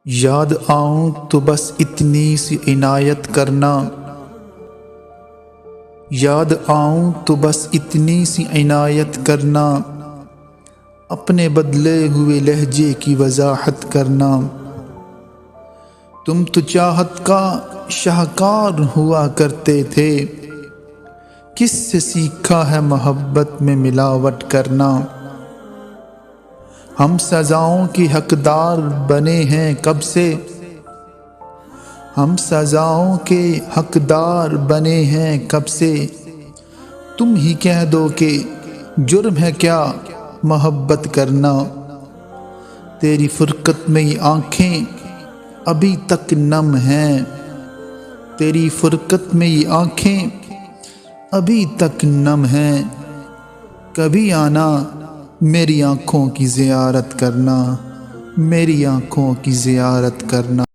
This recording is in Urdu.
یاد آؤں تو بس اتنی سی عنایت کرنا، یاد آؤں تو بس اتنی سی عنایت کرنا، اپنے بدلے ہوئے لہجے کی وضاحت کرنا۔ تم تو چاہت کا شاہکار ہوا کرتے تھے، کس سے سیکھا ہے محبت میں ملاوٹ کرنا؟ ہم سزاؤں کے حقدار بنے ہیں کب سے، ہم سزاؤں کے حقدار بنے ہیں کب سے، تم ہی کہہ دو کہ جرم ہے کیا محبت کرنا۔ تیری فرقت میں یہ آنکھیں ابھی تک نم ہیں، تیری فرقت میں یہ آنکھیں ابھی تک نم ہیں، کبھی آنا میری آنکھوں کی زیارت کرنا، میری آنکھوں کی زیارت کرنا۔